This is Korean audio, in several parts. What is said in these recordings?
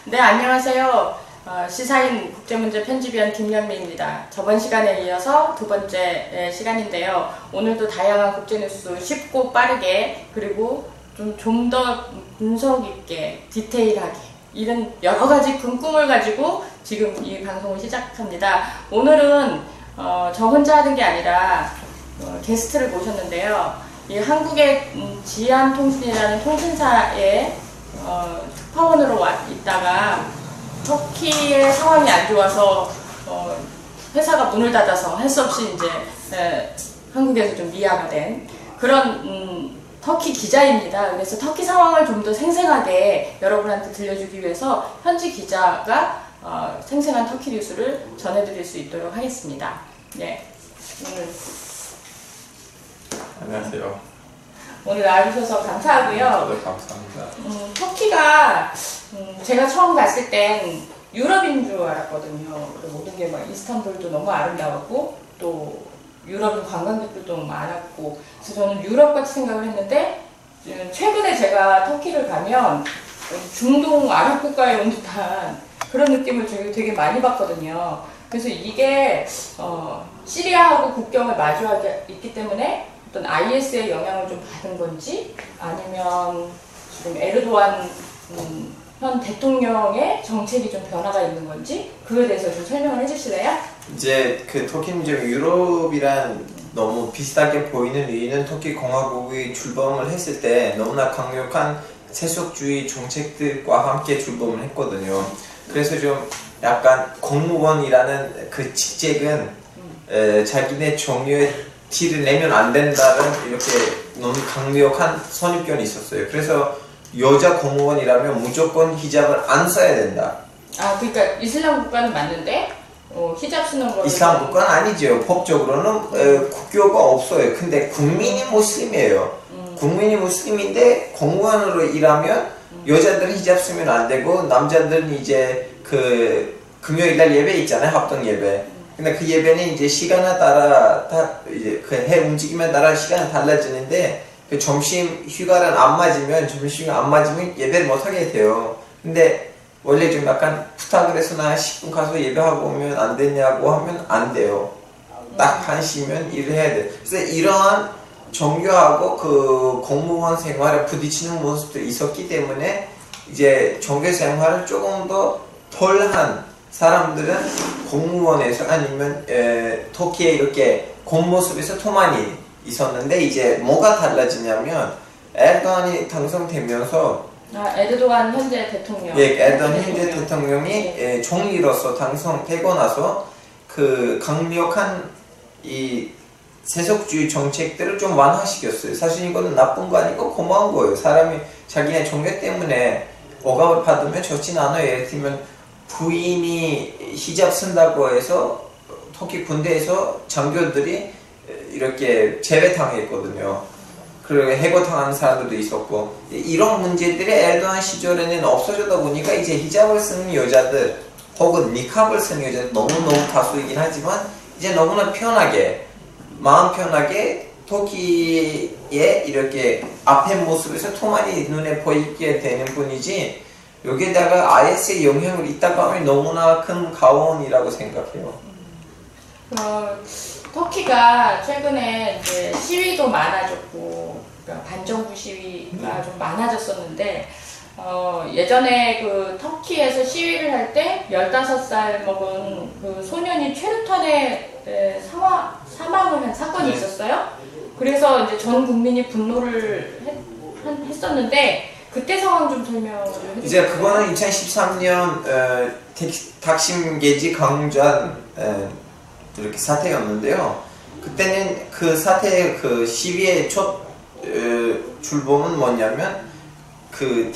네, 안녕하세요. 시사인 국제문제 편집위원 김연미입니다. 저번 시간에 이어서 두 번째 시간인데요. 오늘도 다양한 국제뉴스 쉽고 빠르게 그리고 좀 더 분석 있게 디테일하게 이런 여러 가지 꿈을 가지고 지금 이 방송을 시작합니다. 오늘은 저 혼자 하는 게 아니라 게스트를 모셨는데요. 이 한국의 지안통신이라는 통신사에 특파원으로 있다가 터키의 상황이 안 좋아서 회사가 문을 닫아서 할 수 없이 이제 한국에서 좀 미아가 된 그런 터키 기자입니다. 그래서 터키 상황을 좀 더 생생하게 여러분한테 들려주기 위해서 현지 기자가 생생한 터키 뉴스를 전해드릴 수 있도록 하겠습니다. 네, 안녕하세요. 오늘 나와주셔서 감사하고요. 네, 감사합니다. 터키가 제가 처음 갔을 땐 유럽인 줄 알았거든요. 모든 게 막 이스탄불도 너무 아름다웠고 또 유럽인 관광객들도 너무 많았고 그래서 저는 유럽 같이 생각을 했는데 최근에 제가 터키를 가면 중동 아랍 국가에 온 듯한 그런 느낌을 되게 많이 받거든요. 그래서 이게 시리아하고 국경을 마주하고 있기 때문에 어떤 IS의 영향을 좀 받은 건지 아니면 지금 에르도안 현 대통령의 정책이 좀 변화가 있는 건지 그거에 대해서 좀 설명을 해주실래요? 이제 그 터키 문제 유럽이랑 너무 비슷하게 보이는 이유는 터키 공화국이 출범을 했을 때 너무나 강력한 세속주의 정책들과 함께 출범을 했거든요. 그래서 좀 약간 공무원이라는 그 직책은 자기네 종류의 티를 내면 안 된다는 이렇게 너무 강력한 선입견이 있었어요. 그래서 여자 공무원이라면 무조건 히잡을 안 써야 된다. 아, 그러니까 이슬람 국가는 맞는데 히잡 쓰는 거는 이슬람 국가는 아니죠. 법적으로는 국교가 없어요. 근데 국민이 무슬림이에요. 국민이 무슬림인데 공무원으로 일하면 여자들은 히잡 쓰면 안 되고 남자들은 이제 그 금요일날 예배 있잖아요. 합동 예배. 근데 그 예배는 이제 시간에 따라 이제 그 해 움직임에 따라 시간이 달라지는데 그 점심 휴가를 안 맞으면 예배를 못 하게 돼요. 근데 원래 좀 약간 부탁을 해서 나 10분 가서 예배하고 오면 안 되냐고 하면 안 돼요. 딱 1시면 일을 해야 돼. 그래서 이러한 종교하고 그 공무원 생활에 부딪히는 모습도 있었기 때문에 이제 종교 생활을 조금 더 덜한 사람들은 공무원에서 아니면 터키에 이렇게 겉모습에서 더 많이 있었는데 이제 뭐가 달라지냐면 에르도안이 당선되면서 에르도안 현재 대통령 에르도안 현재 대통령이 총리로서 당선되고 나서 그 강력한 이 세속주의 정책들을 좀 완화시켰어요. 사실 이거는 나쁜 거 아니고 고마운 거예요. 사람이 자기네 종교 때문에 억압을 받으면 좋진 않아요. 예를 들면 부인이 히잡 쓴다고 해서 터키 군대에서 장교들이 이렇게 제외당했거든요. 그리고 해고당하는 사람들도 있었고 이런 문제들이 에르도안 시절에는 없어지다 보니까 이제 히잡을 쓰는 여자들 혹은 니캅을 쓰는 여자들 너무너무 다수이긴 하지만 이제 너무나 편하게 마음 편하게 터키의 이렇게 앞에 모습에서 더 많이 눈에 보이게 되는 분이지 여기에다가 IS의 영향을 있다고 하면 너무나 큰 가원이라고 생각해요. 터키가 최근에 이제 시위도 많아졌고 그러니까 반정부 시위가 좀 많아졌었는데 예전에 그 터키에서 시위를 할 때 15살 먹은 그 소년이 최루탄에 사망을 한 사건이 있었어요. 그래서 이제 전 국민이 분노를 했었는데 그때 상황 좀 설명을 해주세요. 이제 그거는 2013년 탁심 게지 광장 이렇게 사태였는데요. 그때는 그 사태의 그 시위의 첫 출범은 뭐냐면 그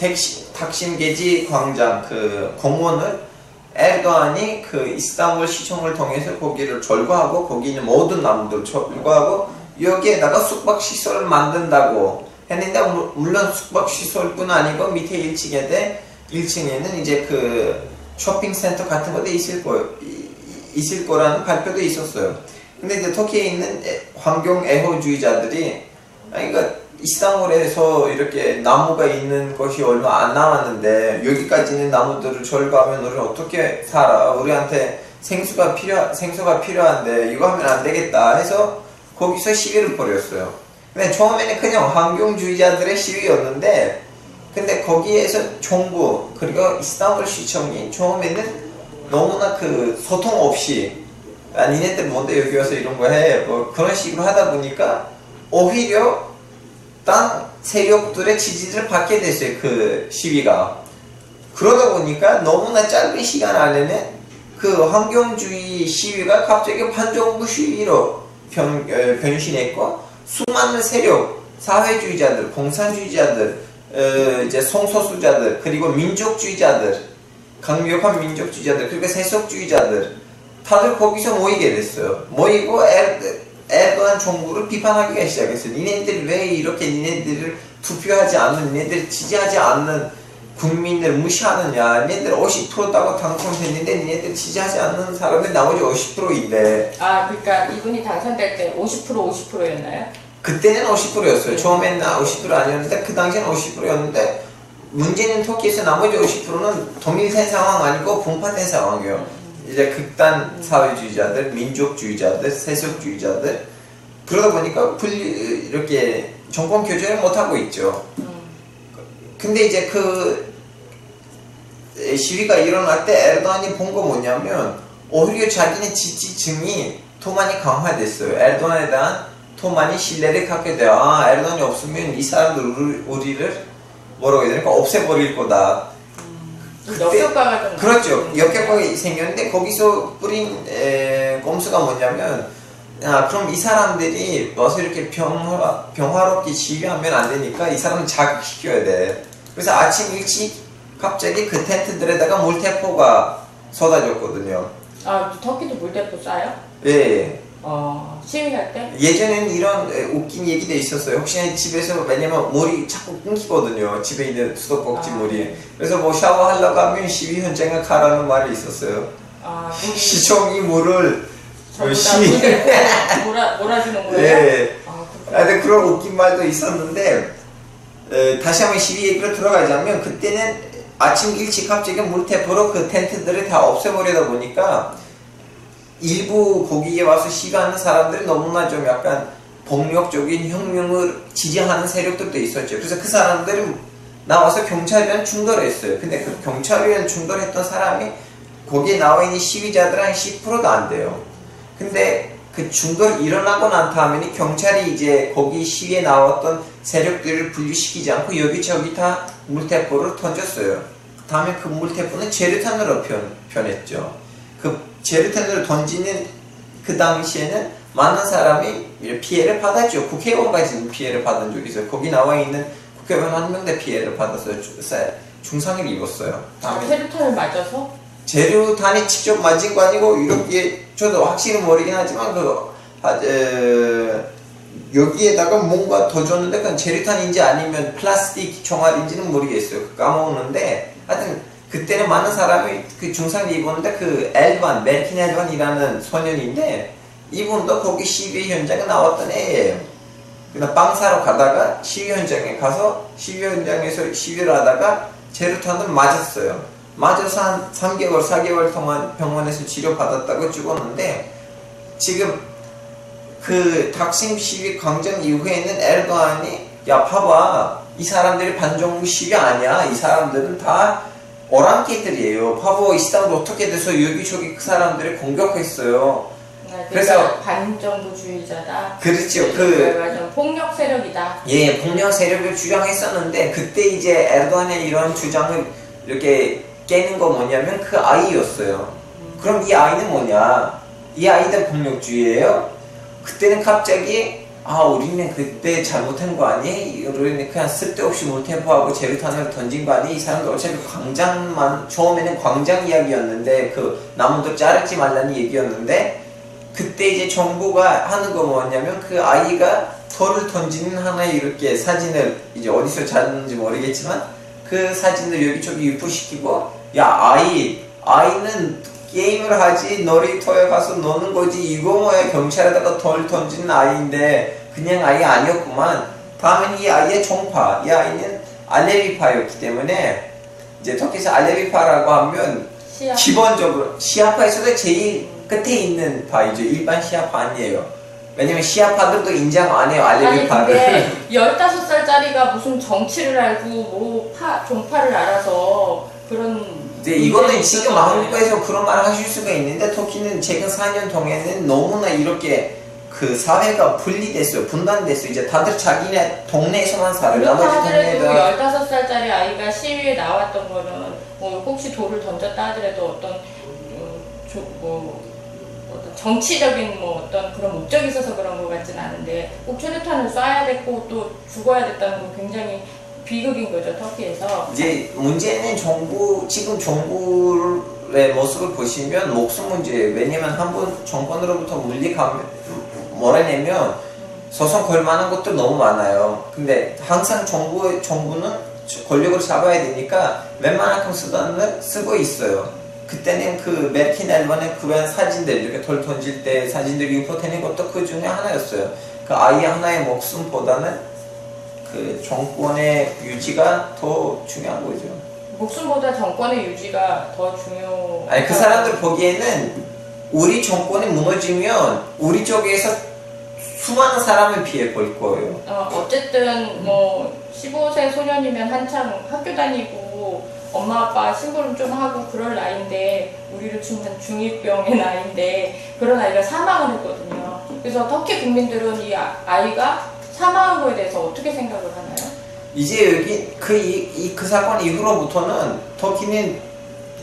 탁심 게지 광장 그 공원을 에르도안이 그 이스탄불 시청을 통해서 거기를 철거하고 거기 있는 모든 나무들 철거하고 여기에다가 숙박시설을 만든다고 했는데 물론 숙박시설뿐 아니고 밑에 1층에는 이제 그 쇼핑센터 같은 것도 있을 거라는 발표도 있었어요. 근데 이제 터키에 있는 환경 애호주의자들이 그러니까 이스탄불에서 이렇게 나무가 있는 것이 얼마 안 남았는데 여기까지는 나무들을 절거하면 우리는 어떻게 살아? 우리한테 생수가 필요한데 이거 하면 안 되겠다 해서 거기서 시위를 벌였어요. 근데 처음에는 그냥 환경주의자들의 시위였는데 근데 거기에서 정부 그리고 이스탄불 시청이 처음에는 너무나 그 소통 없이 니네들 뭔데 여기 와서 이런 거 해? 뭐 그런 식으로 하다 보니까 오히려 딴 세력들의 지지를 받게 됐어요. 그 시위가. 그러다 보니까 너무나 짧은 시간 안에는 그 환경주의 시위가 갑자기 반정부 시위로 변신했고 수많은 세력, 사회주의자들, 공산주의자들, 이제 성소수자들, 그리고 민족주의자들, 강력한 민족주의자들, 그리고 세속주의자들 다들 거기서 모이게 됐어요. 모이고 에르도안 정부를 비판하기가 시작했어요. 니네들 왜 이렇게 니네들을 투표하지 않는, 니네들 지지하지 않는 국민을 무시하느냐. 니네들 50%다고 당선됐는데 니네들 지지하지 않는 사람들 나머지 50%인데. 아, 그러니까 이분이 당선될 때 50%였나요? 그때는 50%였어요. 처음에는 50% 아니었는데 그 당시에는 50%였는데 문제는 터키에서 나머지 50%는 동일된 상황 아니고 분파된 상황이에요. 이제 극단 사회주의자들, 민족주의자들, 세속주의자들 그러다 보니까 이렇게 정권 교체를 못하고 있죠. 근데 이제 그 시위가 일어날 때 에르도안이 본 거 뭐냐면 오히려 자기네 지지층이 더 많이 강화됐어요. 에르도안에 대한 더 많이 신뢰를 갖게 돼요. 아, 에르도안이 없으면 이 사람들 우리를 뭐라고 해야 되니까 없애버릴 거다. 역효과가 좀 그렇죠. 역효과가 생겼는데 거기서 뿌린 꼼수가 뭐냐면 그럼 이 사람들이 와서 이렇게 평화롭게 시위하면 안 되니까 이 사람을 자극시켜야 돼. 그래서 아침 일찍 갑자기 그 텐트들에다가 물대포가 쏟아졌거든요. 아, 터키도 물대포 쏴요? 예. 시위할 때? 예전에는 이런 웃긴 얘기도 있었어요. 혹시 집에서 왜냐면 물이 자꾸 끊기거든요. 집에 있는 수도꼭지 물이. 그래서 뭐 샤워하려고 하면 시위 현장에 가라는 말이 있었어요. 시청이 물을 몰아주는 거예요? 네. 그렇구나. 그런 웃긴 말도 있었는데 다시 한번 시위 얘기로 들어가자면 그때는 아침 일찍 갑자기 물대포로 그 텐트들을 다 없애버리다 보니까 일부 거기에 와서 시위하는 사람들이 너무나 좀 약간 폭력적인 혁명을 지지하는 세력들도 있었죠. 그래서 그 사람들이 나와서 경찰이랑 충돌했어요. 근데 그 경찰이랑 충돌했던 사람이 거기에 나와 있는 시위자들 한 10%도 안 돼요. 근데 그 충돌이 일어나고 난 다음에 경찰이 이제 거기 시위에 나왔던 세력들을 분리시키지 않고 여기저기 다 물대포를 던졌어요. 다음에 그 물대포는 제르탄으로 변했죠. 그 제르탄으로 던지는 그 당시에는 많은 사람이 피해를 받았죠. 국회의원까지 피해를 받은 적이 있어요. 거기 나와 있는 국회의원 한 명대 피해를 받았어요. 중상을 입었어요. 제르탄을 맞아서? 제르탄이 직접 맞은 거 아니고 이렇게 저도 확실히 모르긴 하지만 여기에다가 뭔가 더 줬는데 그건 제르탄인지 아니면 플라스틱 총알인지는 모르겠어요. 까먹었는데 하여튼 그때는 많은 사람이 그 중상을 입었는데 그 멜킨 엘반이라는 소년인데 이분도 거기 시위 현장에 나왔던 애예요. 그냥 빵 사러 가다가 시위 현장에 가서 시위 현장에서 시위를 하다가 제르탄을 맞았어요. 맞아서 한 3개월, 4개월 동안 병원에서 치료받았다고 죽었는데 지금 그 닥심 시위 강정 이후에는 에르도안이 야 봐봐 이 사람들이 반정부 시위 아니야. 이 사람들은 다 오랑캐들이에요. 봐봐 이스탄불 어떻게 돼서 여기저기 그 사람들을 공격했어요. 그래서 반정부주의자다. 그렇죠. 그 폭력 세력이다. 예, 폭력 세력을 주장했었는데 그때 이제 에르도안의 이런 주장을 이렇게 깨는 거 뭐냐면 그 아이였어요. 그럼 이 아이는 뭐냐? 이 아이도 폭력주의예요? 그때는 갑자기 우리는 그때 잘못한 거 아니? 우리는 그냥 쓸데없이 물대포하고 제르탄을 던진 거 아니? 이 사람들 어차피 광장만 처음에는 광장 이야기였는데 그 나무도 자르지 말라는 얘기였는데 그때 이제 정부가 하는 거 뭐냐면 그 아이가 돌을 던지는 하나의 이렇게 사진을 이제 어디서 찾았는지 모르겠지만 그 사진을 여기저기 유포시키고 야 아이는 게임을 하지 놀이터에 가서 노는 거지 이거 뭐야 경찰에다가 돌 던지는 아이인데 그냥 아이 아니었구만 다음은 이 아이의 종파. 이 아이는 알레비파였기 때문에 이제 터키에서 알레비파라고 하면 시아. 기본적으로 시아파에서도 제일 끝에 있는 파이죠. 일반 시아파 아니에요. 왜냐면 시아파들도 인정 안 해요. 아니 알레비파를. 근데 15살짜리가 무슨 정치를 알고 뭐 종파를 알아서 그런 근데 이거는 문제는 지금 있어서 한국에서 그런 말을 하실 수가 있는데 터키는 최근 4년 동안에는 너무나 이렇게 그 사회가 분리됐어요. 분단됐어요. 이제 다들 자기네 동네에서만 살아요. 그렇다 나머지 하더라도 동네에다 15살짜리 아이가 시위에 나왔던 거는 뭐 혹시 돌을 던졌다 하더라도 어떤 어떤 정치적인 뭐 어떤 그런 목적이 있어서 그런 것 같진 않은데 꼭 최루탄을 쏴야 됐고 또 죽어야 됐다는 건 굉장히 비극인 거죠, 터키에서. 이제 문제는 지금 정부의 모습을 보시면 목숨 문제예요. 왜냐면 한번 정권으로부터 몰아내면 소송 걸 만한 것도 너무 많아요. 근데 항상 정부는 권력을 잡아야 되니까 웬만한 수단을 쓰고 있어요. 그때는 그 메르킨 앨범의 그런 사진들, 이렇게 돌 던질 때 사진들이 유포되는 것도 그 중에 하나였어요. 그 아이 하나의 목숨보다는 그 정권의 유지가 더 중요한 거죠. 목숨보다 정권의 유지가 더 중요. 아니 그 사람들 보기에는 우리 정권이 무너지면 우리 쪽에서 수많은 사람을 피해 볼 거예요. 어쨌든 뭐 15세 소년이면 한창 학교 다니고 엄마 아빠 신고를 좀 하고 그럴 나이인데 우리로 치면 중2병의 나이인데 그런 아이가 사망을 했거든요. 그래서 터키 국민들은 이 아이가 사망한 거에 대해서 어떻게 생각을 하나요? 이제 여기 그 사건 이후로부터는 터키는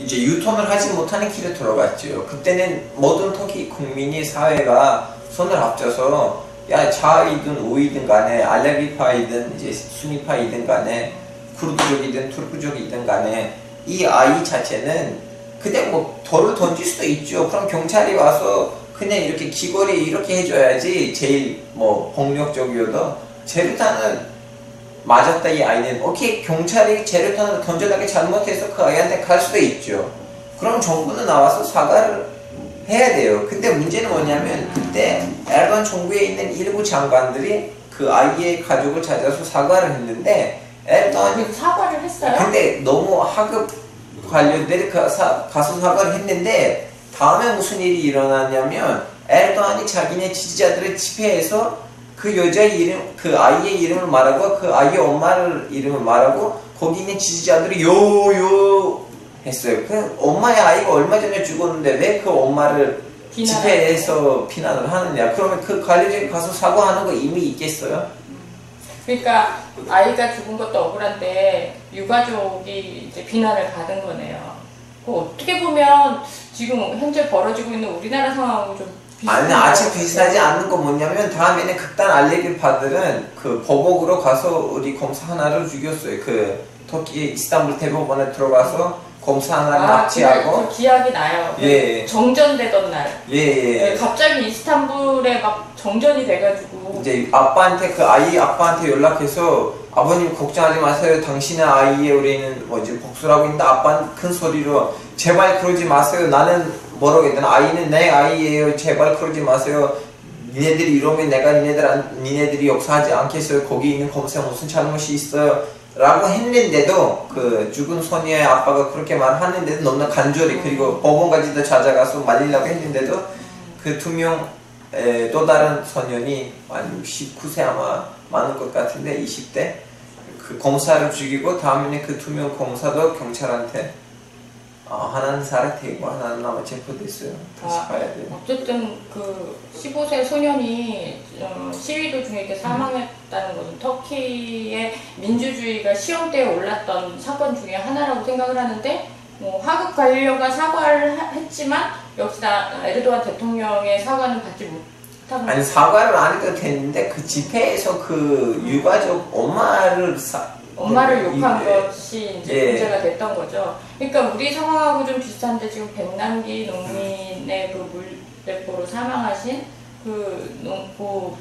이제 유턴을 하지 못하는 길에 들어갔죠. 그때는 모든 터키 국민이 사회가 손을 합쳐서 야 자이든 우이든 간에 알레비파이든 이제 수니파이든 간에 쿠르드족이든 투르크족이든 간에 이 아이 자체는 그냥 뭐 돌을 던질 수도 있죠. 그럼 경찰이 와서 그냥 이렇게 귀걸이 이렇게 해줘야지. 제일 뭐 폭력적이어도 제루탄을 맞았다 이 아이는 오케이 경찰이 제루탄을 던져나게 잘못해서 그 아이한테 갈 수도 있죠. 그럼 정부는 나와서 사과를 해야 돼요. 근데 문제는 뭐냐면 그때 에르도안 정부에 있는 일부 장관들이 그 아이의 가족을 찾아서 사과를 했는데 에르도안이 사과를 했어요? 근데 너무 하급 관련들이 가서 사과를 했는데 다음에 무슨 일이 일어났냐면 에르도안이 자기네 지지자들을 집회해서 그 여자의 이름, 그 아이의 이름을 말하고 그 아이의 엄마를 이름을 말하고 거기 있는 지지자들이 요요 했어요. 그 엄마의 아이가 얼마 전에 죽었는데 왜 그 엄마를 집회해서 비난을 하느냐? 그러면 그 관리자가 가서 사과하는 거 이미 있겠어요? 그러니까 아이가 죽은 것도 억울한데 유가족이 이제 비난을 받은 거네요. 어떻게 보면 지금 현재 벌어지고 있는 우리나라 상황하고 좀 아니 아직 비슷하지 않는 건 뭐냐면 다음에는 극단 알레비파들은 그 보복으로 가서 우리 검사 하나를 죽였어요. 그 터키 이스탄불 대법원에 들어가서 검사 하나를 납치하고 그 기억이 나요. 예. 정전되던 날. 예. 갑자기 이스탄불에 막 정전이 돼가지고 이제 아빠한테 그 아이 아빠한테 연락해서 아버님 걱정하지 마세요. 당신의 아이의 우리는 뭐지 복수를 하고 있는데 아빠는 큰 소리로 제발 그러지 마세요. 나는 뭐라고 해야 되나 아이는 내 아이예요. 제발 그러지 마세요. 니네들이 이러면 내가 니네들이 역사하지 않겠어요. 거기 있는 검사에 무슨 잘못이 있어요. 라고 했는데도 그 죽은 소녀의 아빠가 그렇게 말하는데도 너무나 간절히 그리고 법원까지도 찾아가서 말리려고 했는데도 그 두 명 또 다른 소년이 한 19세 아마 많을 것 같은데 20대 그 검사를 죽이고 다음에는 그 두 명 검사도 경찰한테 하나는 살아태고 하나는 아마 체포됐어요. 다시 봐야 돼요. 어쨌든 그 15세 소년이 시위 도중에 이렇게 사망했다는 것은 터키의 민주주의가 시험대에 올랐던 사건 중에 하나라고 생각을 하는데 뭐 하급 관료가 사과를 했지만 역시나 에르도안 대통령의 사과는 받지 못하고 아니 사과를 안 해도 됐는데 그 집회에서 그 유가족 엄마를 욕한 것이 이제 문제가 됐던 거죠. 그러니까 우리 상황하고 좀 비슷한데 지금 백남기 농민의 그 물대포로 사망하신 그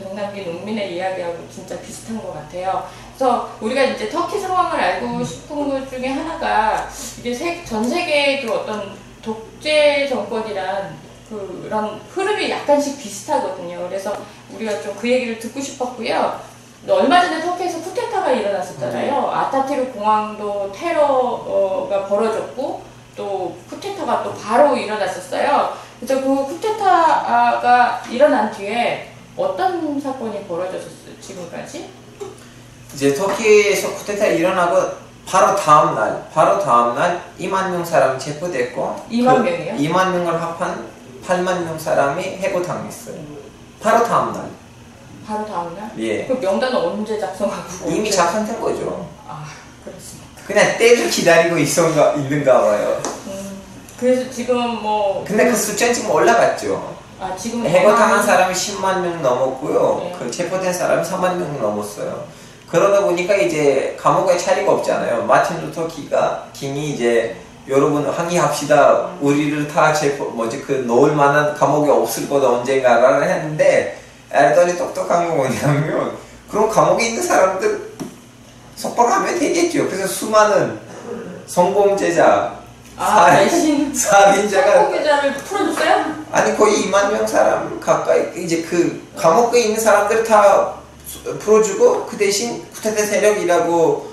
백남기 농민의 이야기하고 진짜 비슷한 것 같아요. 그래서 우리가 이제 터키 상황을 알고 싶은 것 중에 하나가 이게 전 세계의 그 어떤 독재 정권이란 그런 흐름이 약간씩 비슷하거든요. 그래서 우리가 좀 그 얘기를 듣고 싶었고요. 얼마 전에 터키에서 쿠데타가 일어났었잖아요. 아타투르크 공항도 테러가 벌어졌고 또 쿠데타가 또 바로 일어났었어요. 그래서 그 쿠데타가 일어난 뒤에 어떤 사건이 벌어졌었어요? 지금까지? 이제 터키에서 쿠데타 일어나고 바로 다음날 2만 명 사람이 체포됐고 2만 명이요? 2만 명을 합한 8만 명 사람이 해고당했어요. 바로 다음날. 바로 다음날? 예. 그 명단은 언제 작성하고? 이미 작성된 거죠. 아, 그렇습니다. 그냥 때를 기다리고 있는가 봐요. 그래서 지금 뭐 근데 그 숫자는 지금 올라갔죠. 아, 지금 해고당한 사람이 10만 명 넘었고요. 네. 그 체포된 사람이 3만 명 넘었어요. 그러다 보니까 이제 감옥에 자리가 없잖아요. 마틴 루터 킹이 이제 여러분 항의합시다. 우리를 다 넣을 만한 감옥이 없을 거다 언젠가를 했는데 에르도안이 똑똑한 건 뭐냐면 그럼 감옥에 있는 사람들 석방하면 되겠죠. 그래서 수많은 성범죄자, 살인자가 성범죄자를 풀어줬어요? 아니 거의 2만 명 사람 가까이 이제 그 감옥에 있는 사람들 다 풀어주고 그 대신 쿠데타 세력이라고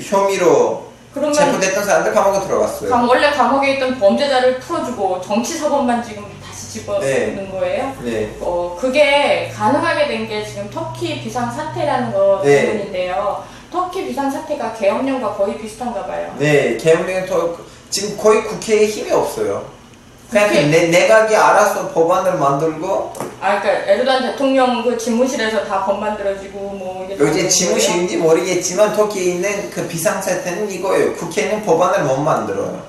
혐의로 그러면 체포됐던 사람들 감옥에 들어갔어요. 원래 감옥에 있던 범죄자를 풀어주고 정치 사범만 지금 다시 집어넣는 네. 거예요? 네. 그게 가능하게 된 게 지금 터키 비상사태라는 거 네. 때문인데요. 터키 비상사태가 계엄령과 거의 비슷한가 봐요. 네, 계엄령은 지금 거의 국회에 힘이 없어요. 그냥 국회? 내각이 알아서 법안을 만들고 그러니까 에르도안 대통령 그 집무실에서 다 법 만들어지고 뭐 이게 요새 집무실인지 모르겠지만 터키에 있는 그 비상사태는 이거예요. 국회는 법안을 못 만들어요.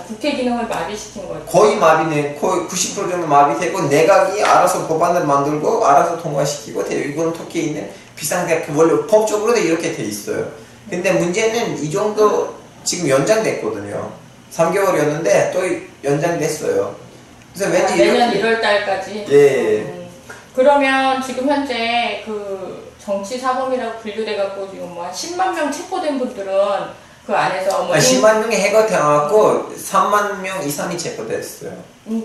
국회 기능을 마비시킨 거죠. 거의 마비네. 거의 90% 정도 마비되고 내각이 알아서 법안을 만들고 알아서 통과시키고 돼요. 이거는 터키에 있는 비상사태 원래 법적으로도 이렇게 돼 있어요. 근데 문제는 이 정도 지금 연장됐거든요. 3개월이었는데 또 연장됐어요. 그래서 왠지 내년 1월 달까지. 예. 그러면 지금 현재 그 정치 사범이라고 분류돼 갖고 지금 뭐 한 10만 명 체포된 분들은 그 안에서 뭐 10만 명이 해고당하고 3만 명 이상이 체포됐어요.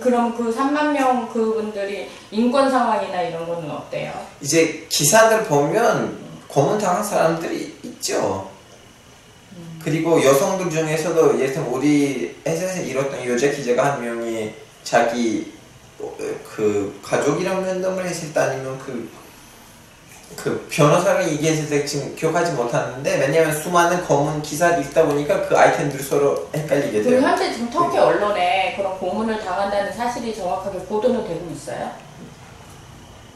그럼 그 3만 명 그분들이 인권 상황이나 이런 거는 어때요? 이제 기사들 보면 고문당한 사람들이 있죠. 그리고 여성들 중에서도 예를 들면 우리 회사에서 일했던 여자 기자가 한 명이 자기 그 가족이랑 면담을 했을 때 아니면 그 변호사가 얘기했을 때 지금 기억하지 못하는데 왜냐면 수많은 고문 기사들이 있다 보니까 그 아이템들이 서로 헷갈리게 돼요. 그럼 현재 지금 터키 언론에 그런 고문을 당한다는 사실이 정확하게 보도는 되고 있어요?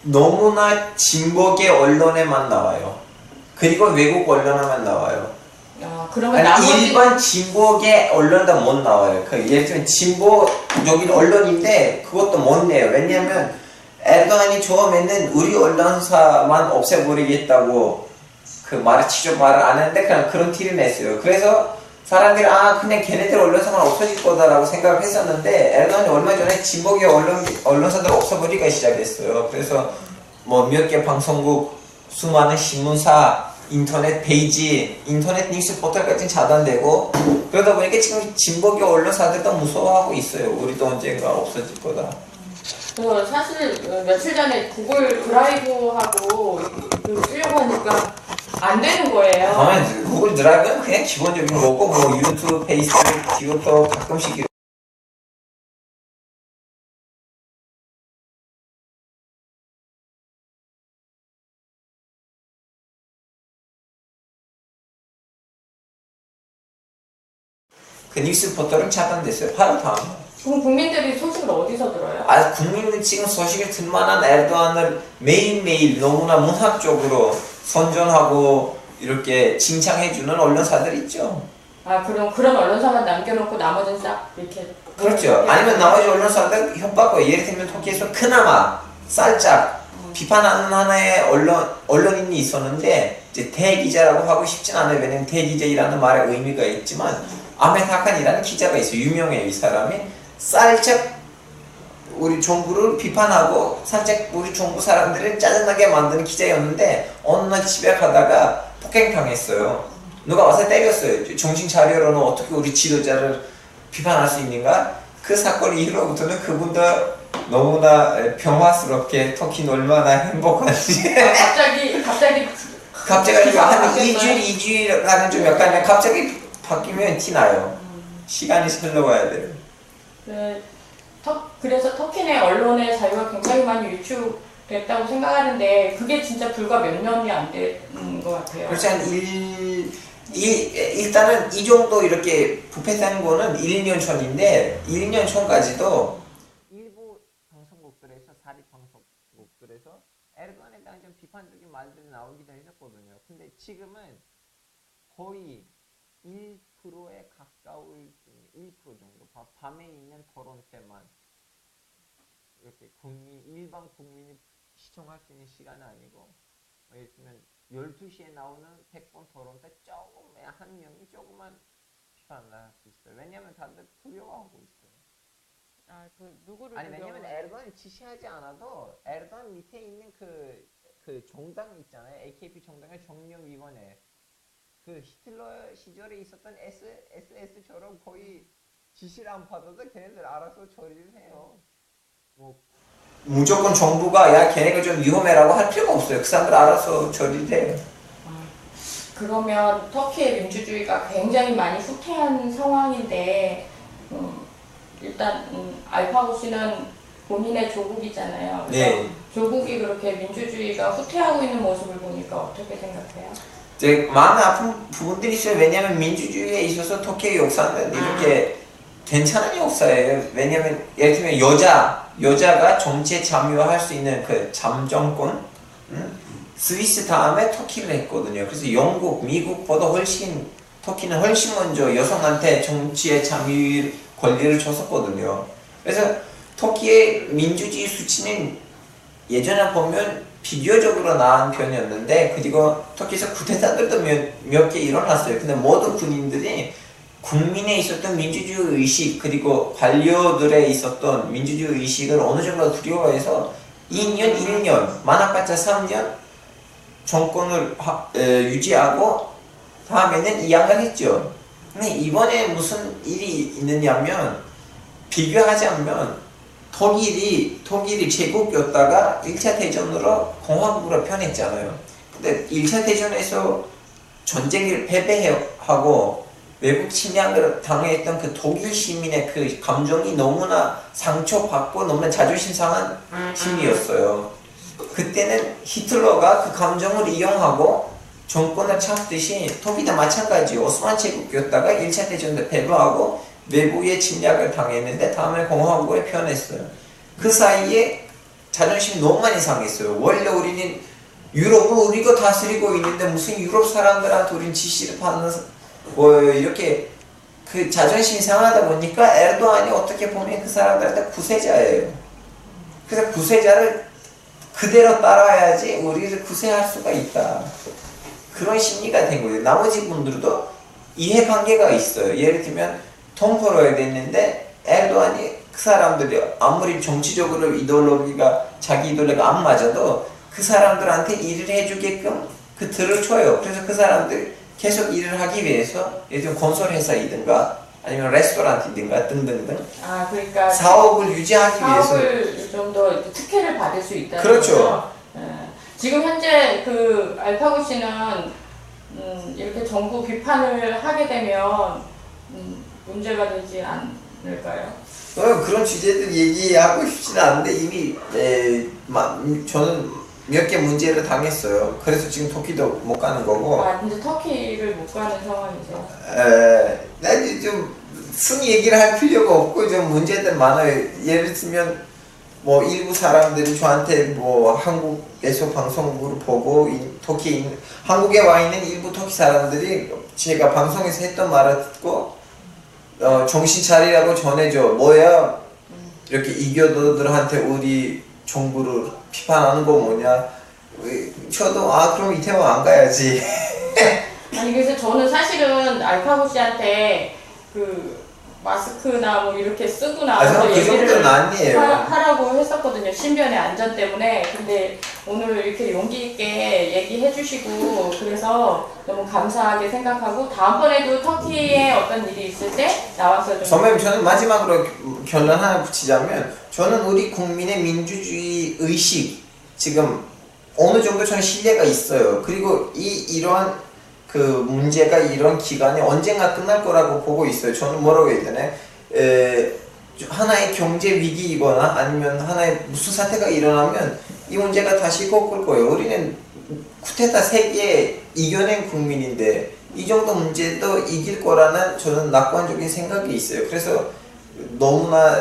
너무나 진보계 언론에만 나와요. 그리고 외국 언론에만 나와요. 그러면 아니, 일반 진보계 언론도 못 나와요. 예를 들면 진보적인 언론인데 그것도 못 내요. 왜냐면 에르도안이 처음에는 우리 언론사만 없애버리겠다고 그 직접 말을 안 했는데 그냥 그런 티를 냈어요. 그래서 사람들이 그냥 걔네들 언론사만 없어질 거다라고 생각을 했었는데 에르도안이 얼마 전에 진보계 언론사들 없애버리기 시작했어요. 그래서 뭐 몇 개 방송국, 수많은 신문사, 인터넷 페이지, 인터넷 뉴스 포털까지 차단되고 그러다 보니까 지금 진보계 언론사들도 무서워하고 있어요. 우리도 언젠가 없어질 거다. 사실 며칠 전에 구글 드라이브하고 쓰려고 하니까 안 되는 거예요. 구글 드라이브는 그냥 기본적인 거고 뭐 유튜브, 페이스북 이것도 가끔씩 그 뉴스 포털은 차단됐어요. 바로 다음. 그럼 국민들이 소식을 어디서 들어요? 국민은 지금 소식을 들만한 에르도안을 매일매일 너무나 문학적으로 선전하고 이렇게 칭찬해주는 언론사들 있죠. 그럼 그런 언론사만 남겨놓고 나머지는 싹 이렇게. 그렇죠. 아니면 나머지 언론사들 협박을 예를 들면 터키에서 그나마 살짝 비판하는 하나의 언론인이 있었는데 이제 대기자라고 하고 싶진 않아요. 왜냐면 대기자이라는 말에 의미가 있지만 아멘 하칸이라는 기자가 있어요. 유명해요. 이 사람이 살짝 우리 정부를 비판하고 살짝 우리 정부 사람들을 짜증나게 만드는 기자였는데 어느 날 집에 가다가 폭행당했어요. 누가 와서 때렸어요. 정신 차려로는 어떻게 우리 지도자를 비판할 수 있는가? 그 사건 이후로부터는 그분도 너무나 평화스럽게 터키는 얼마나 행복한지 갑자기 갑자기 한 바뀌었어요? 2주일 가는 좀 약간 갑자기 바뀌면 티나요. 시간이 흘러가야 돼요. 네, 그래서 터키 내 언론의 자유가 굉장히 많이 위축됐다고 생각하는데 그게 진짜 불과 몇 년이 안 된 것 같아요. 그렇지 일단은 이 정도 이렇게 부패된 거는 1년 전인데 1년 전까지도 일부 방송국들에서 사립 방송국들에서 에르도안에 대한 좀 비판적인 말들이 나오기도 했었거든요. 근데 지금은 거의 1%에 가까울 1% 정도 밤에 있는 토론 때만 이렇게 일반 국민이 시청할 수 있는 시간은 아니고 예를 들면 12시에 나오는 100번 토론 때 조금 한 명이 조금만 비판을 할 수 있어요. 왜냐면 다들 두려워하고 있어요. 누구를 아니 왜냐면 에르도안이 지시하지 않아도 에르도안 밑에 있는 그 정당 있잖아요. AKP 정당의 정명위원회 그 히틀러 시절에 있었던 SS처럼 거의 지시를 안 받아도 걔네들 알아서 처리를 해요. 무조건 정부가 야 걔네가 좀 위험해라고 할 필요가 없어요. 그 사람들 알아서 처리를 해요. 그러면 터키의 민주주의가 굉장히 많이 후퇴한 상황인데 일단 알파고 씨는 본인의 조국이잖아요. 네. 조국이 그렇게 민주주의가 후퇴하고 있는 모습을 보니까 어떻게 생각해요? 이제 마음 아픈 부분들이 있어요. 왜냐면 민주주의에 있어서 터키의 역사는 이렇게 괜찮은 역사예요. 왜냐면 예를 들면 여자가 정치에 참여할 수 있는 그 잠정권 스위스 다음에 터키를 했거든요. 그래서 영국, 미국보다 터키는 훨씬 먼저 여성한테 정치에 참여 권리를 줬었거든요. 그래서 터키의 민주주의 수치는 예전에 보면 비교적으로 나은 편이었는데 그리고 터키에서 쿠데타들도 몇 개 일어났어요. 근데 모든 군인들이 국민에 있었던 민주주의 의식 그리고 관료들에 있었던 민주주의 의식을 어느 정도 두려워해서 2년, 1년, 많아봤자 3년 정권을 유지하고 다음에는 이양을 했죠. 근데 이번에 무슨 일이 있느냐면 비교하자면 독일이 제국이었다가 1차 대전으로 공화국으로 변했잖아요. 근데 1차 대전에서 전쟁을 패배하고 외국 침략을 당했던 그 독일 시민의 그 감정이 너무나 상처받고 너무나 자존심 상한 시민이었어요. 그때는 히틀러가 그 감정을 이용하고 정권을 잡듯이 독일도 마찬가지요. 오스만 제국이었다가 1차 대전 때 패배하고 외부의 침략을 당했는데 다음에 공화국에 변했어요. 그 사이에 자존심 너무 많이 상했어요. 원래 우리는 유럽을 우리가 다스리고 있는데 무슨 유럽 사람들한테 우리는 지시를 받는 이렇게 그 자존심이 상하다 보니까 에르도안이 어떻게 보면 그 사람들한테 구세자예요. 그래서 구세자를 그대로 따라야지 우리를 구세할 수가 있다. 그런 심리가 된 거예요. 나머지 분들도 이해관계가 있어요. 예를 들면 돈 벌어야 됐는데 에르도안이 그 사람들이 아무리 정치적으로 자기 이데올로기가 안 맞아도 그 사람들한테 일을 해주게끔 그 틀을 줘요. 그래서 그 사람들 계속 일을 하기 위해서 예를 들면 건설회사이든가 아니면 레스토랑이든가 등등등 그러니까 사업을 유지하기 위해서 사업을 좀 더 특혜를 받을 수 있다는 그렇죠. 거죠. 지금 현재 그 알파고 씨는 이렇게 정부 비판을 하게 되면 문제가 되지 않을까요? 그런 주제들 얘기하고 싶지는 않은데 이미 저는 몇 개 문제를 당했어요. 그래서 지금 터키도 못 가는 거고. 이제 터키를 못 가는 상황이죠. 난 좀 순위 얘기를 할 필요가 없고 좀 문제들 많아요. 예를 들면 뭐 일부 사람들이 저한테 뭐 한국에서 방송국을 보고 한국에 와 있는 일부 터키 사람들이 제가 방송에서 했던 말을 듣고 정신 차리라고 전해줘. 뭐야? 이렇게 이교도들한테 우리 정부를 비판하는 거 뭐냐? 저도 그럼 이태원 안 가야지. 아니 그래서 저는 사실은 알파고 씨한테 그 마스크나 뭐 이렇게 쓰고 나와서 그 얘기를 정도는 아니에요. 하라고 했었거든요. 신변의 안전 때문에. 근데 오늘 이렇게 용기 있게 얘기해 주시고 그래서 너무 감사하게 생각하고 다음번에도 터키에 어떤 일이 있을 때 나와서 좀 선배님 저는 마지막으로 결론 하나 붙이자면 저는 우리 국민의 민주주의 의식 지금 어느 정도 저는 신뢰가 있어요. 그리고 이러한 그 문제가 이런 기간이 언젠가 끝날 거라고 보고 있어요. 저는 뭐라고 해야 되나? 하나의 경제 위기이거나 아니면 하나의 무슨 사태가 일어나면 이 문제가 다시 꺾을 거예요. 우리는 쿠데타 3개 이겨낸 국민인데 이 정도 문제도 이길 거라는 저는 낙관적인 생각이 있어요. 그래서 너무나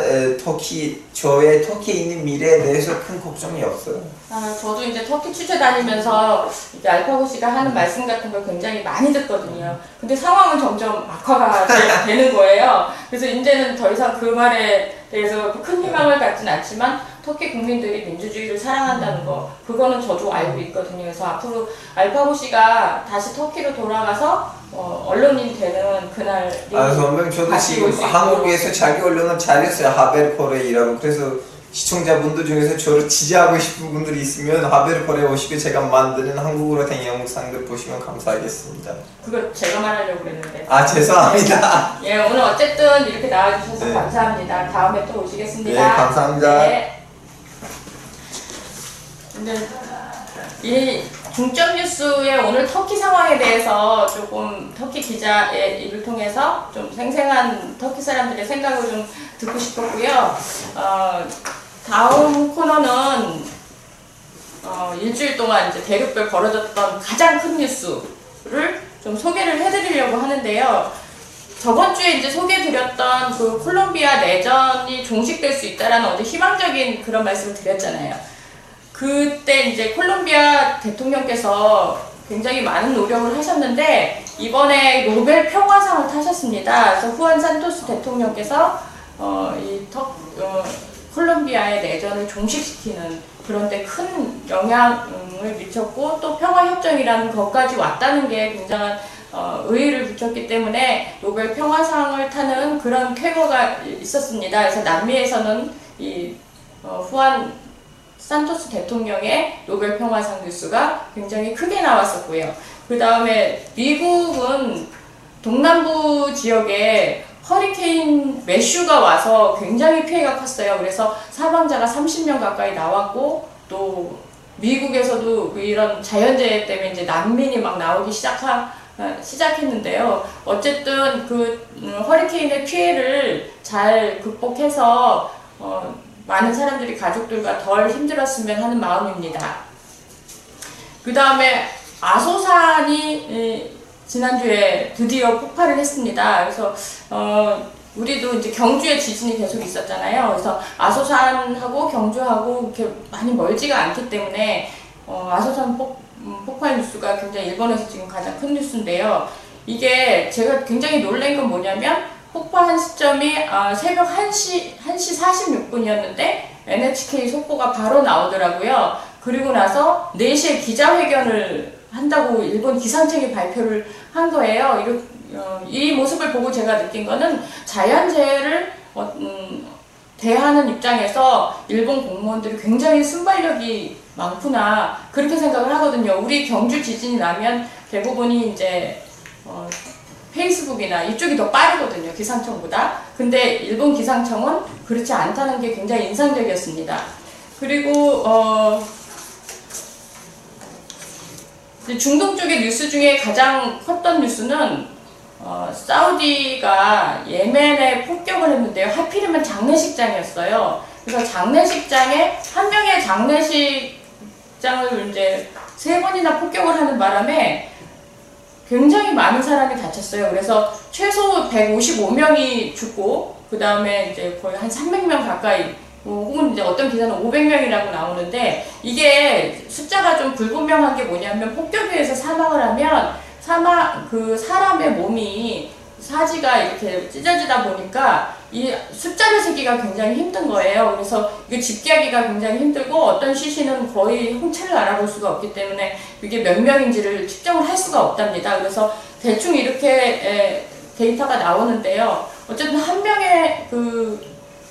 저의 터키에 있는 미래에 대해서 큰 걱정이 없어요. 저도 이제 터키 취재 다니면서 이제 알파고시가 하는 말씀 같은 걸 굉장히 많이 듣거든요. 근데 상황은 점점 악화가 되는 거예요. 그래서 이제는 더 이상 그 말에 대해서 큰 희망을 갖진 않지만 터키 국민들이 민주주의를 사랑한다는 거, 그거는 저도 알고 있거든요. 그래서 앞으로 알파고시가 다시 터키로 돌아가서 언론인 되는 그날이 선배님, 저도 지금 한국에서 자기 언론을 잘했어요. 하베르코레이라고. 그래서 시청자분들 중에서 저를 지지하고 싶은 분들이 있으면 하베르코레 오시고 제가 만드는 한국어로 된 영상들 보시면 감사하겠습니다. 그거 제가 말하려고 그랬는데. 죄송합니다. 예, 오늘 어쨌든 이렇게 나와주셔서 네. 감사합니다. 다음에 또 오시겠습니다. 네, 감사합니다. 네. 근데 이 중점 뉴스의 오늘 터키 상황에 대해서 조금 터키 기자의 입을 통해서 좀 생생한 터키 사람들의 생각을 좀 듣고 싶었고요. 다음 코너는 일주일 동안 이제 대륙별 벌어졌던 가장 큰 뉴스를 좀 소개를 해드리려고 하는데요. 저번 주에 이제 소개드렸던 그 콜롬비아 내전이 종식될 수 있다라는 어제 희망적인 그런 말씀을 드렸잖아요. 그때 이제 콜롬비아 대통령께서 굉장히 많은 노력을 하셨는데 이번에 노벨 평화상을 타셨습니다. 그래서 후안 산토스 대통령께서 콜롬비아의 내전을 종식시키는 그런 데 큰 영향을 미쳤고 또 평화협정이라는 것까지 왔다는 게 굉장한 의의를 붙였기 때문에 노벨 평화상을 타는 그런 쾌거가 있었습니다. 그래서 남미에서는 후안 산토스 대통령의 노벨 평화상 뉴스가 굉장히 크게 나왔었고요. 그 다음에 미국은 동남부 지역에 허리케인 매슈가 와서 굉장히 피해가 컸어요. 그래서 사망자가 30명 가까이 나왔고 또 미국에서도 이런 자연재해 때문에 이제 난민이 막 나오기 시작했는데요. 어쨌든 그 허리케인의 피해를 잘 극복해서 많은 사람들이 가족들과 덜 힘들었으면 하는 마음입니다. 그 다음에 아소산이 지난주에 드디어 폭발을 했습니다. 그래서 우리도 이제 경주에 지진이 계속 있었잖아요. 그래서 아소산하고 경주하고 이렇게 많이 멀지가 않기 때문에 아소산 폭발 뉴스가 굉장히 일본에서 지금 가장 큰 뉴스인데요. 이게 제가 굉장히 놀란 건 뭐냐면 폭발한 시점이 새벽 1시 46분이었는데 NHK 속보가 바로 나오더라고요. 그리고 나서 4시에 기자회견을 한다고 일본 기상청이 발표를 한 거예요. 이 모습을 보고 제가 느낀 거는 자연재해를 대하는 입장에서 일본 공무원들이 굉장히 순발력이 많구나 그렇게 생각을 하거든요. 우리 경주 지진이 나면 대부분이 이제 페이스북이나 이쪽이 더 빠르거든요. 기상청보다. 근데 일본 기상청은 그렇지 않다는 게 굉장히 인상적이었습니다. 그리고 중동 쪽의 뉴스 중에 가장 컸던 뉴스는 사우디가 예멘에 폭격을 했는데요. 하필이면 장례식장이었어요. 그래서 장례식장에 한 명의 장례식장을 이제 3번이나 폭격을 하는 바람에 굉장히 많은 사람이 다쳤어요. 그래서 최소 155명이 죽고 그 다음에 이제 거의 한 300명 가까이 혹은 이제 어떤 기사는 500명이라고 나오는데 이게 숫자가 좀 불분명한 게 뭐냐면 폭격에 의해서 사망을 하면 그 사람의 몸이 사지가 이렇게 찢어지다 보니까 이 숫자를 세기가 굉장히 힘든 거예요. 그래서 이게 집계하기가 굉장히 힘들고 어떤 시신은 거의 홍채를 알아볼 수가 없기 때문에 이게 몇 명인지를 측정을 할 수가 없답니다. 그래서 대충 이렇게 데이터가 나오는데요. 어쨌든 한 명의 그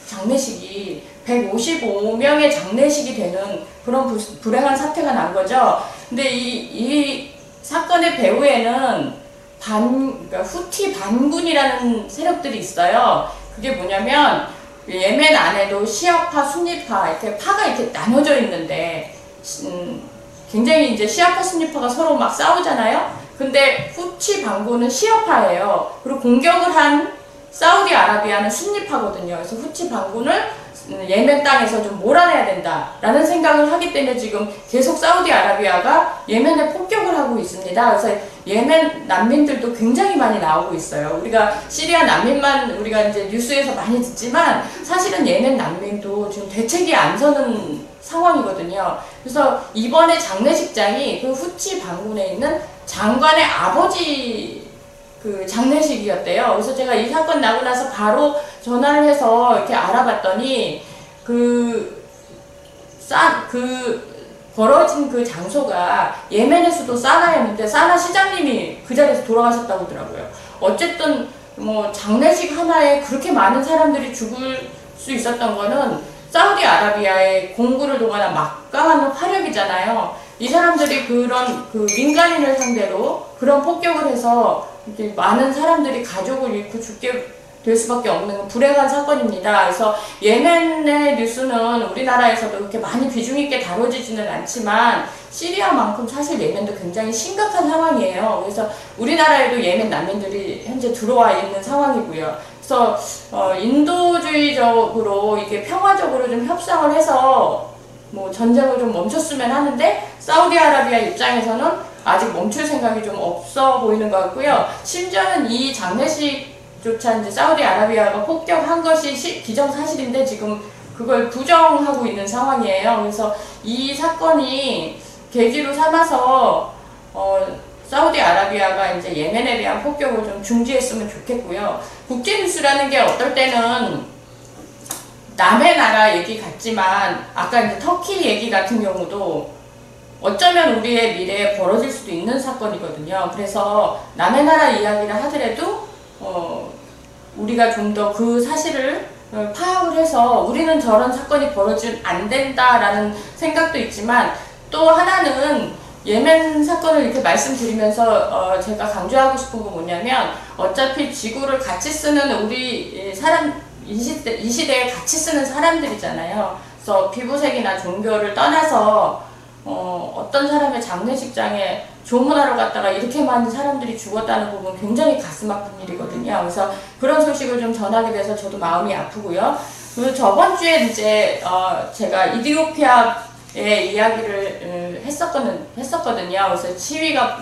장례식이 155명의 장례식이 되는 그런 불행한 사태가 난 거죠. 근데 이 사건의 배후에는 그러니까 후티 반군이라는 세력들이 있어요. 그게 뭐냐면 예멘 안에도 시아파, 순니파 이렇게 파가 이렇게 나눠져 있는데 굉장히 이제 시아파 순니파가 서로 막 싸우잖아요. 근데 후치 반군은 시아파예요. 그리고 공격을 한 사우디아라비아는 순니파거든요. 그래서 후치 반군을 예멘 땅에서 좀 몰아내야 된다라는 생각을 하기 때문에 지금 계속 사우디아라비아가 예멘에 폭격을 하고 있습니다. 그래서 예멘 난민들도 굉장히 많이 나오고 있어요. 우리가 시리아 난민만 우리가 이제 뉴스에서 많이 듣지만 사실은 예멘 난민도 지금 대책이 안 서는 상황이거든요. 그래서 이번에 장례식장이 그 후치 반군에 있는 장관의 아버지 그 장례식이었대요. 그래서 제가 이 사건 나고 나서 바로 전화를 해서 이렇게 알아봤더니 벌어진 그 장소가 예멘의 수도 사나였는데 사나 시장님이 그 자리에서 돌아가셨다고 하더라고요. 어쨌든 뭐 장례식 하나에 그렇게 많은 사람들이 죽을 수 있었던 거는 사우디아라비아의 공구를 동원한 막강한 화력이잖아요. 이 사람들이 그런 그 민간인을 상대로 그런 폭격을 해서 이렇게 많은 사람들이 가족을 잃고 죽게 될 수밖에 없는 불행한 사건입니다. 그래서 예멘의 뉴스는 우리나라에서도 그렇게 많이 비중 있게 다뤄지지는 않지만 시리아만큼 사실 예멘도 굉장히 심각한 상황이에요. 그래서 우리나라에도 예멘 난민들이 현재 들어와 있는 상황이고요. 그래서 인도주의적으로 이게 평화적으로 좀 협상을 해서 뭐 전쟁을 좀 멈췄으면 하는데 사우디아라비아 입장에서는 아직 멈출 생각이 좀 없어 보이는 것 같고요. 심지어는 이 장례식조차 이제 사우디아라비아가 폭격한 것이 기정사실인데 지금 그걸 부정하고 있는 상황이에요. 그래서 이 사건이 계기로 삼아서 사우디아라비아가 이제 예멘에 대한 폭격을 좀 중지했으면 좋겠고요. 국제뉴스라는 게 어떨 때는 남의 나라 얘기 같지만 아까 이제 터키 얘기 같은 경우도 어쩌면 우리의 미래에 벌어질 수도 있는 사건이거든요. 그래서 남의 나라 이야기를 하더라도 우리가 좀 더 그 사실을 파악을 해서 우리는 저런 사건이 벌어지면 안 된다라는 생각도 있지만 또 하나는 예멘 사건을 이렇게 말씀드리면서 제가 강조하고 싶은 건 뭐냐면 어차피 지구를 같이 쓰는 우리 이 시대에 같이 쓰는 사람들이잖아요. 그래서 피부색이나 종교를 떠나서 어떤 사람의 장례식장에 조문하러 갔다가 이렇게 많은 사람들이 죽었다는 부분 굉장히 가슴 아픈 일이거든요. 그래서 그런 소식을 좀 전하게 돼서 저도 마음이 아프고요. 그리고 저번 주에 이제 제가 이디오피아의 이야기를 했었거든요. 그래서 시위가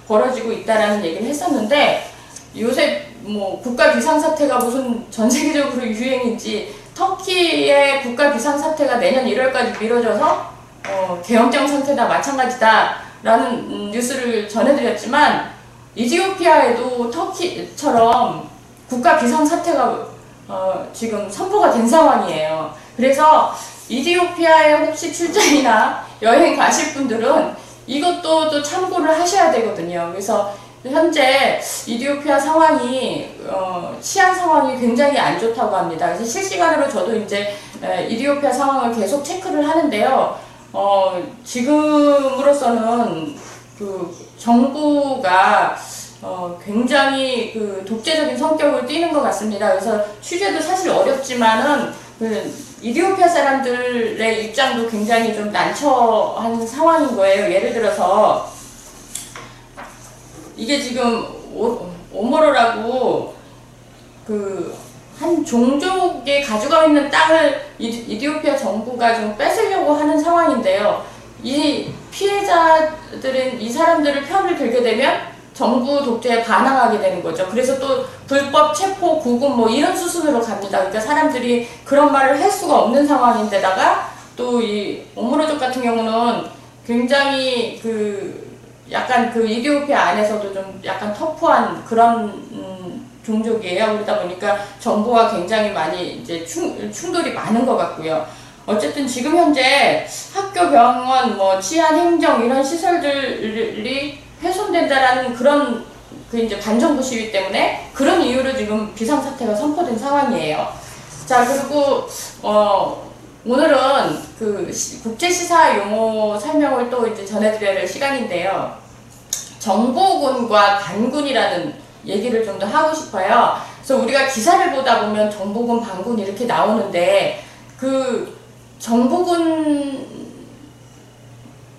벌어지고 있다라는 얘기를 했었는데 요새 뭐 국가 비상사태가 무슨 전 세계적으로 유행인지 터키의 국가 비상사태가 내년 1월까지 미뤄져서 계엄령 상태다 마찬가지다라는 뉴스를 전해드렸지만 이디오피아에도 터키처럼 국가 비상사태가 지금 선포가 된 상황이에요. 그래서 이디오피아에 혹시 출장이나 여행 가실 분들은 이것도 또 참고를 하셔야 되거든요. 그래서 현재 이디오피아 상황이 치안 상황이 굉장히 안 좋다고 합니다. 그래서 실시간으로 저도 이제 이디오피아 상황을 계속 체크를 하는데요. 지금으로서는 그 정부가 굉장히 그 독재적인 성격을 띠는 것 같습니다. 그래서 취재도 사실 어렵지만은 그 이디오피아 사람들의 입장도 굉장히 좀 난처한 상황인 거예요. 예를 들어서 이게 지금 오모로라고 그 한 종족이 가지고 있는 땅을 이디오피아 정부가 좀 뺏으려고 하는 상황인데요. 이 피해자들은 이 사람들을 편을 들게 되면 정부 독재에 반항하게 되는 거죠. 그래서 또 불법 체포, 구금 뭐 이런 수순으로 갑니다. 그러니까 사람들이 그런 말을 할 수가 없는 상황인데다가 또 이 오모로족 같은 경우는 굉장히 그 약간 그 이디오피아 안에서도 좀 약간 터프한 그런 종족이에요. 그러다 보니까 정부와 굉장히 많이 이제 충돌이 많은 것 같고요. 어쨌든 지금 현재 학교, 병원, 뭐 치안, 행정 이런 시설들이 훼손된다라는 그런 그 이제 반정부 시위 때문에 그런 이유로 지금 비상사태가 선포된 상황이에요. 자, 그리고 오늘은 그 국제시사 용어 설명을 또 이제 전해드려야 할 시간인데요. 정보군과 반군이라는 얘기를 좀 더 하고 싶어요. 그래서 우리가 기사를 보다 보면 정보군, 반군 이렇게 나오는데 그 정보군이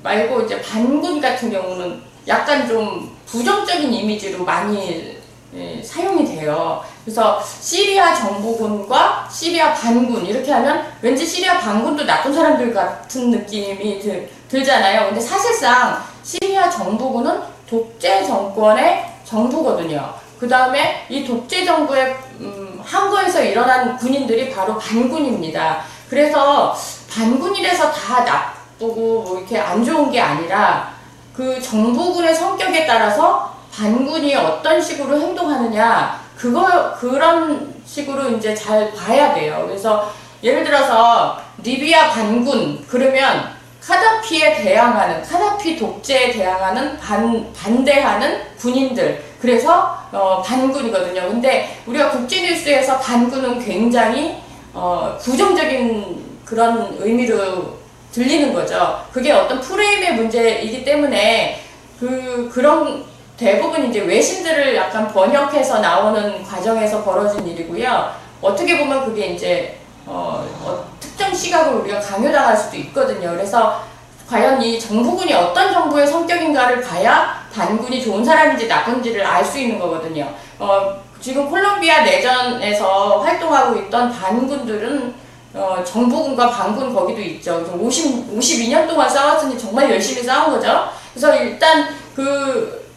말고 이제 반군 같은 경우는 약간 좀 부정적인 이미지로 많이 사용이 돼요. 그래서 시리아 정보군과 시리아 반군 이렇게 하면 왠지 시리아 반군도 나쁜 사람들 같은 느낌이 들잖아요. 근데 사실상 시리아 정부군은 독재 정권의 정부거든요. 그 다음에 이 독재 정부의 항거에서 일어난 군인들이 바로 반군입니다. 그래서 반군이라서 다 나쁘고 뭐 이렇게 안 좋은 게 아니라 그 정부군의 성격에 따라서 반군이 어떤 식으로 행동하느냐 그런 식으로 이제 잘 봐야 돼요. 그래서 예를 들어서 리비아 반군 그러면 카다피에 대항하는 카다피 독재에 대항하는 반대하는 군인들 그래서 반군이거든요. 근데 우리가 국제뉴스에서 반군은 굉장히 부정적인 그런 의미로 들리는 거죠. 그게 어떤 프레임의 문제이기 때문에 그런 대부분 이제 외신들을 약간 번역해서 나오는 과정에서 벌어진 일이고요. 어떻게 보면 그게 이제 특정 시각을 우리가 강요당할 수도 있거든요. 그래서 과연 이 정부군이 어떤 정부의 성격인가를 봐야 반군이 좋은 사람인지 나쁜지를 알 수 있는 거거든요. 지금 콜롬비아 내전에서 활동하고 있던 반군들은 정부군과 반군 거기도 있죠. 52년 동안 싸웠으니 정말 열심히 싸운 거죠. 그래서 일단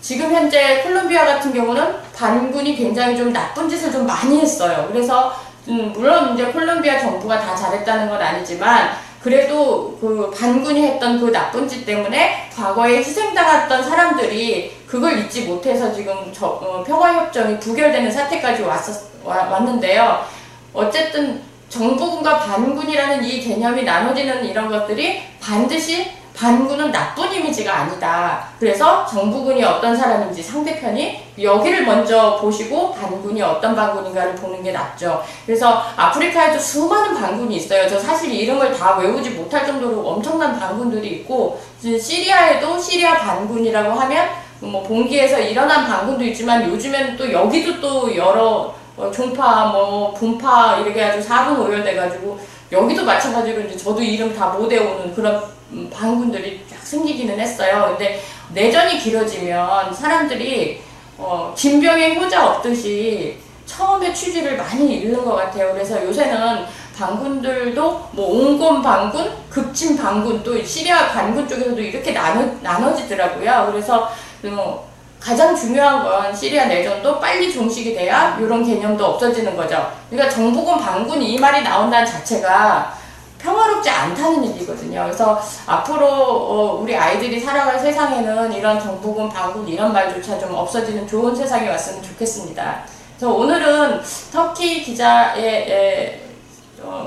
지금 현재 콜롬비아 같은 경우는 반군이 굉장히 좀 나쁜 짓을 좀 많이 했어요. 그래서 물론 이제 콜롬비아 정부가 다 잘했다는 건 아니지만 그래도 그 반군이 했던 그 나쁜 짓 때문에 과거에 희생당했던 사람들이 그걸 잊지 못해서 지금 평화협정이 부결되는 사태까지 왔는데요. 어쨌든 정부군과 반군이라는 이 개념이 나눠지는 이런 것들이 반드시 반군은 나쁜 이미지가 아니다. 그래서 정부군이 어떤 사람인지 상대편이 여기를 먼저 보시고 반군이 어떤 반군인가를 보는 게 낫죠. 그래서 아프리카에도 수많은 반군이 있어요. 저 사실 이름을 다 외우지 못할 정도로 엄청난 반군들이 있고 시리아에도 시리아 반군이라고 하면 뭐 봉기에서 일어난 반군도 있지만 요즘에는 또 여기도 또 여러 종파 뭐 분파 이렇게 아주 4분 오열돼가지고 여기도 마찬가지로 이제 저도 이름 다 못 외우는 그런 반군들이 쫙 생기기는 했어요. 근데 내전이 길어지면 사람들이 김병의 효자 없듯이 처음에 취지를 많이 잃는 것 같아요. 그래서 요새는 반군들도 뭐 옹곰 반군, 급진 반군, 또 시리아 반군 쪽에서도 이렇게 나눠지더라고요. 그래서 가장 중요한 건 시리아 내전도 빨리 종식이 돼야 이런 개념도 없어지는 거죠. 그러니까 정부군 반군 이 말이 나온다는 자체가 평화롭지 않다는 얘기거든요. 그래서 앞으로 우리 아이들이 살아갈 세상에는 이런 정부군 반군 이런 말조차 좀 없어지는 좋은 세상이 왔으면 좋겠습니다. 그래서 오늘은 터키 기자의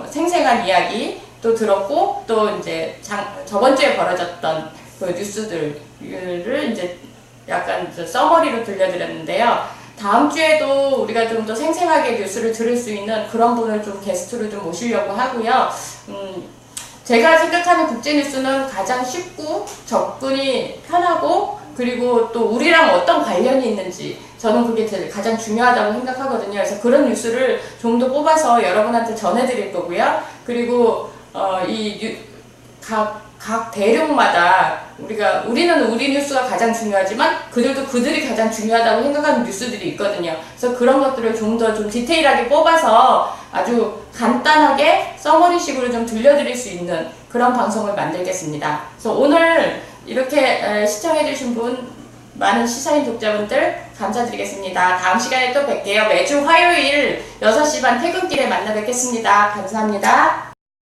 생생한 이야기 또 들었고 또 이제 저번 주에 벌어졌던 그 뉴스들을 이제 약간 서머리로 들려드렸는데요. 다음 주에도 우리가 좀 더 생생하게 뉴스를 들을 수 있는 그런 분을 좀 게스트로 좀 모시려고 하고요. 제가 생각하는 국제뉴스는 가장 쉽고 접근이 편하고 그리고 또 우리랑 어떤 관련이 있는지 저는 그게 가장 중요하다고 생각하거든요. 그래서 그런 뉴스를 좀 더 뽑아서 여러분한테 전해드릴 거고요. 그리고 각 대륙마다 우리는 우리 뉴스가 가장 중요하지만 그들도 그들이 가장 중요하다고 생각하는 뉴스들이 있거든요. 그래서 그런 것들을 좀 더 좀 디테일하게 뽑아서 아주 간단하게 서머리식으로 좀 들려드릴 수 있는 그런 방송을 만들겠습니다. 그래서 오늘 이렇게 시청해주신 분 많은 시사인 독자분들 감사드리겠습니다. 다음 시간에 또 뵐게요. 매주 화요일 6시 반 퇴근길에 만나 뵙겠습니다. 감사합니다.